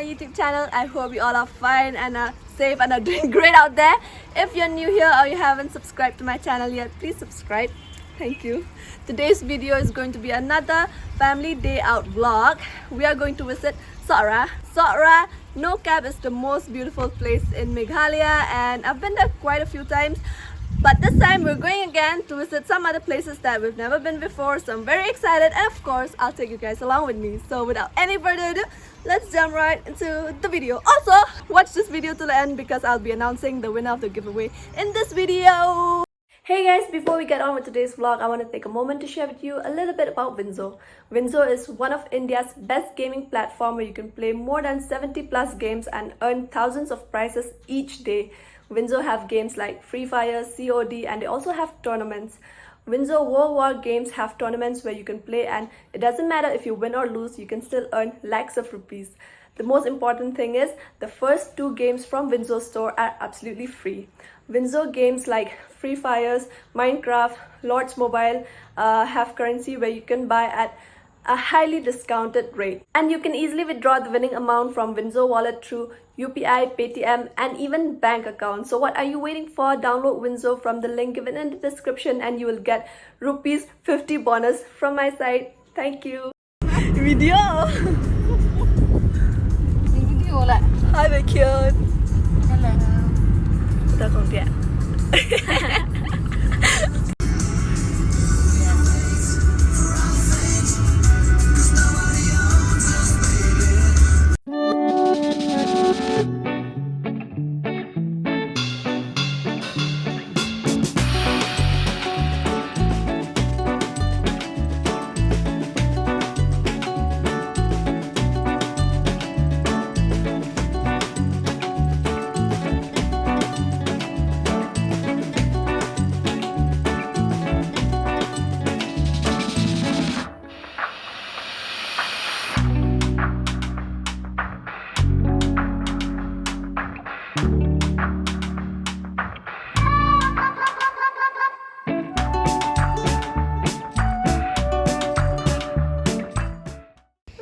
my YouTube channel. I hope you all are fine and are safe and are doing great out there. If you're new here or you haven't subscribed to my channel yet, please subscribe. Thank you. Today's video is going to be another family day out vlog. We are going to visit Sohra. Sohra, no cap, is the most beautiful place in Meghalaya, and I've been there quite a few times. But this time we're going again to visit some other places that we've never been before, so I'm very excited, and of course I'll take you guys along with me. So without any further ado, let's jump right into the video. Also, watch this video to the end because I'll be announcing the winner of the giveaway in this video. Hey guys, before we get on with today's vlog, I want to take a moment to share with you a little bit about Winzo. Winzo is one of India's best gaming platform where you can play more than 70 plus games and earn thousands of prizes each day. Winzo have games like Free Fire, COD, and they also have tournaments. Winzo World War games have tournaments where you can play, and it doesn't matter if you win or lose, you can still earn lakhs of rupees. The most important thing is the first 2 games from Winzo store are absolutely free. Winzo games like Free Fires, Minecraft, Lords Mobile have currency where you can buy at a highly discounted rate, and you can easily withdraw the winning amount from Winzo wallet through UPI, Paytm, and even bank account. So what are you waiting for? Download Winzo from the link given in the description and you will get rupees 50 bonus from my side. Thank you. Video. Video lại. Hi, very cute. Hello. Tao không tiện.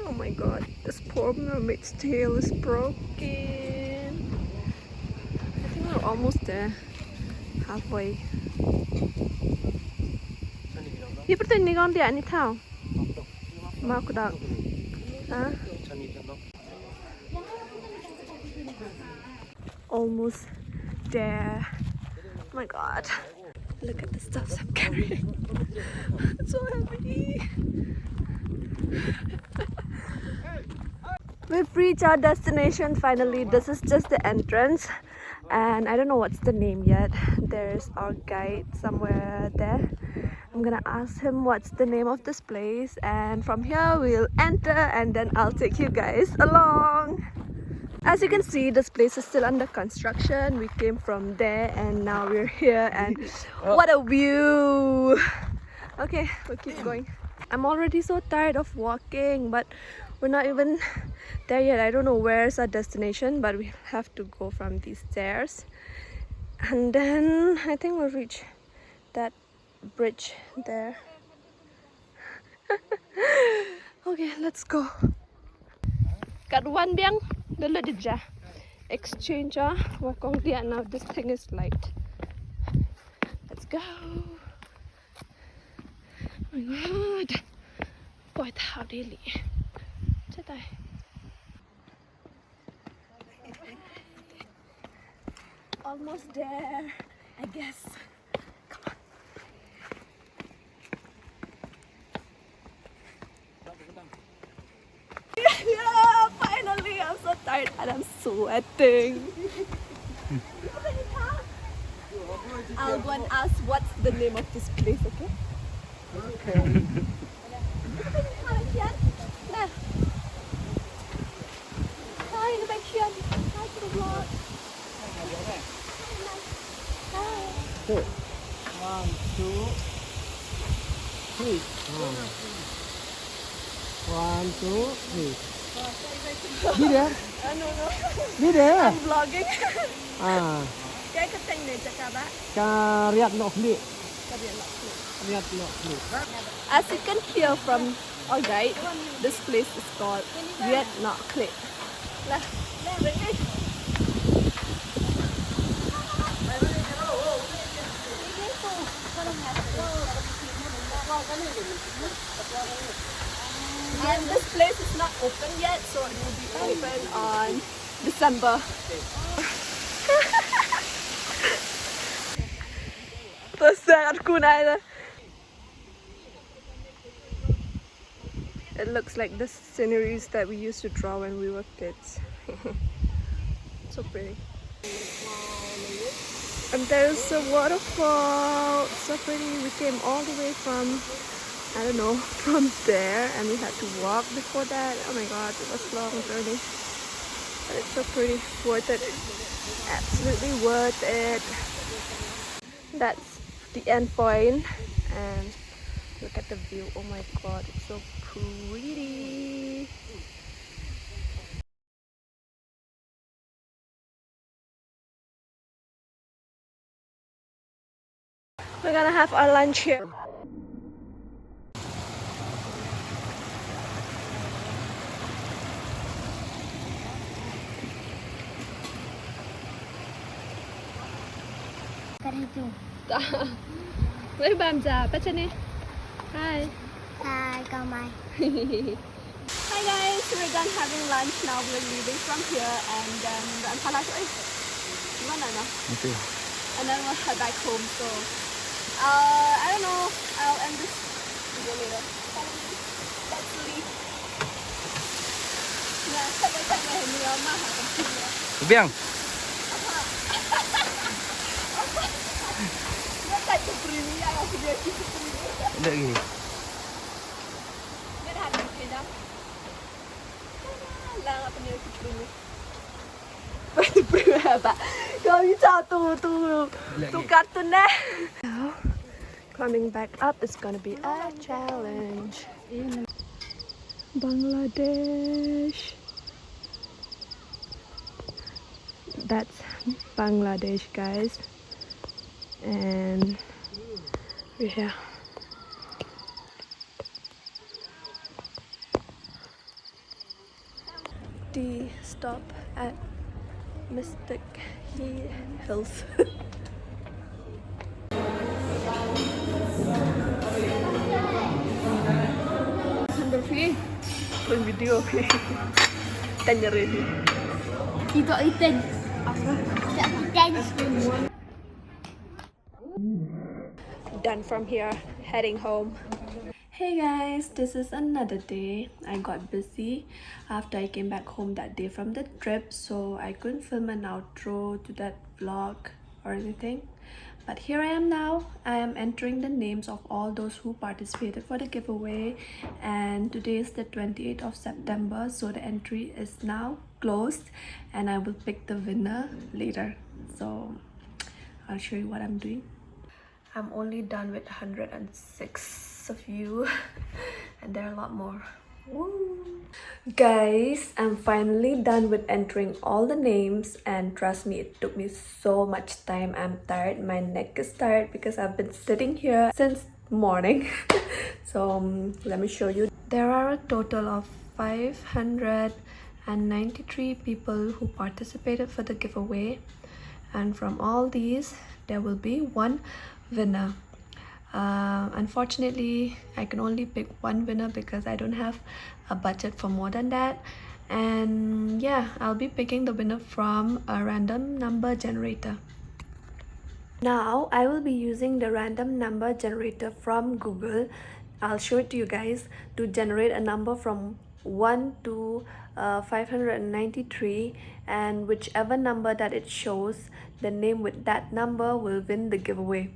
Oh my god, this poor mermaid's tail is broken. I think we're almost there. Halfway. You put the on the any town? Mark out. Huh? Almost there. Oh my god. Look at the stuff I'm carrying. It's so heavy. We've reached our destination finally. This is just the entrance, and I don't know what's the name yet. There's our guide somewhere there. I'm gonna ask him what's the name of this place, and from here we'll enter and then I'll take you guys along. As you can see, this place is still under construction. We came from there and now we're here, and what a view. Okay, we'll keep going. I'm already so tired of walking, but we're not even there yet. I don't know where's our destination, but we have to go from these stairs, and then I think we'll reach that bridge there. Okay, let's go. Got one biang dulu dija exchange wakong dia. Now this thing is light. Let's go. Oh my god, boy, how daily. Almost there, I guess. Come on. Yeah, finally. I'm so tired and I'm sweating. I'll go and ask what's the name of this place, okay? Okay. Good. 1, 2, 3. 1, 2, 3. Đi there. No. Đi there. I'm vlogging. Cái kênh này cho các bạn. Riatnohkhlieh. As you can hear from our guide, this place is called Riatnohkhlieh. Lah, bring me. And this place is not open yet, so it will be open on December. It looks like the sceneries that we used to draw when we were kids. So pretty. And there's a waterfall. So pretty. We came all the way from, I don't know, from there, and we had to walk before that. Oh my god, it was a long journey. But it's so pretty. Worth it. Absolutely worth it. That's the end point, and look at the view. Oh my god, it's so pretty. We're gonna have our lunch here. Lấy bàm già bắt chân đi. Hi. Hi, con mày. Hi guys, we're done having lunch now. We're leaving from here and then Okay. and then we'll head back home. So I don't know, I'll end this video later. Let's leave. Yeah, chắc là hình như mà hả con chim nữa. Biang. Nó tại chụp review ya, aku dia chụp review. Ada lagi. Dia dah habis ke dah. Lah apa dia chụp review. Chụp review apa? Kau ni tahu tu kartun dah. Now, climbing back up is gonna be a challenge. In Bangladesh. That's Bangladesh, guys. And we're here. The stop at Mystic Hills. Berfilm video. Tanya review. Itu ikan. Apa? Ikan. Done from here, heading home. Hey guys, this is another day. I got busy after I came back home that day from the trip, so I couldn't film an outro to that vlog or anything. But here I am now. I am entering the names of all those who participated for the giveaway, and today is the 28th of September, so the entry is now closed and I will pick the winner later. So I'll show you what I'm doing. I'm only done with 106 of you and there are a lot more. Woo. Guys, I'm finally done with entering all the names, and trust me, it took me so much time. I'm tired, my neck is tired because I've been sitting here since morning. So let me show you. There are a total of 593 people who participated for the giveaway, and from all these there will be one winner. Unfortunately, I can only pick one winner because I don't have a budget for more than that. And yeah, I'll be picking the winner from a random number generator. Now I will be using the random number generator from Google. I'll show it to you guys, to generate a number from 1 to 593, and whichever number that it shows, the name with that number will win the giveaway.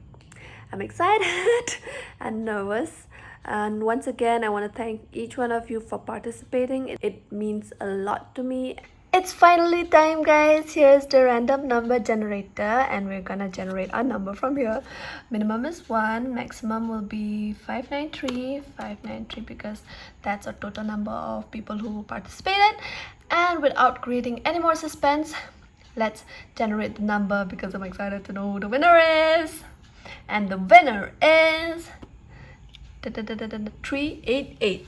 I'm excited and nervous, and once again I want to thank each one of you for participating. It means a lot to me. It's finally time, guys. Here's the random number generator, and we're gonna generate a number from here. Minimum is 1, maximum will be 593 because that's a total number of people who participated. And without creating any more suspense, let's generate the number because I'm excited to know who the winner is. And the winner is 388.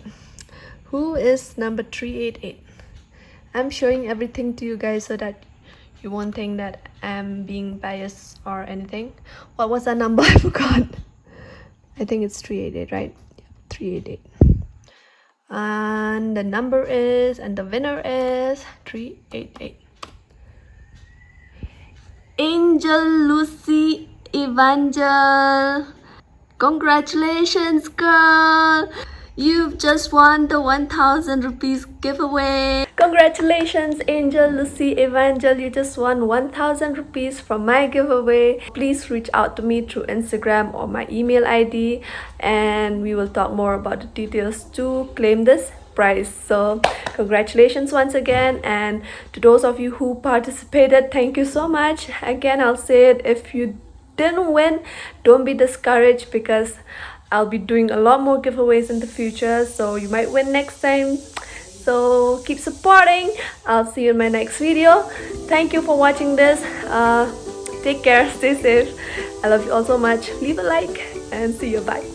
Who is number 388? I'm showing everything to you guys so that you won't think that I'm being biased or anything. What was that number? I forgot. I think it's 388, right? Yeah, 388. And the number is, and the winner is 388. Angel Lucy Evangel. Congratulations, girl! You've just won the 1000 rupees giveaway. Congratulations, Angel Lucy Evangel. You just won 1000 rupees from my giveaway. Please reach out to me through Instagram or my email ID, and we will talk more about the details to claim this prize. So congratulations once again, and to those of you who participated, thank you so much. Again, I'll say it, if you didn't win, don't be discouraged, because I'll be doing a lot more giveaways in the future, so you might win next time. So keep supporting. I'll see you in my next video. Thank you for watching this. Take care, stay safe. I love you all so much. Leave a like and see you. Bye.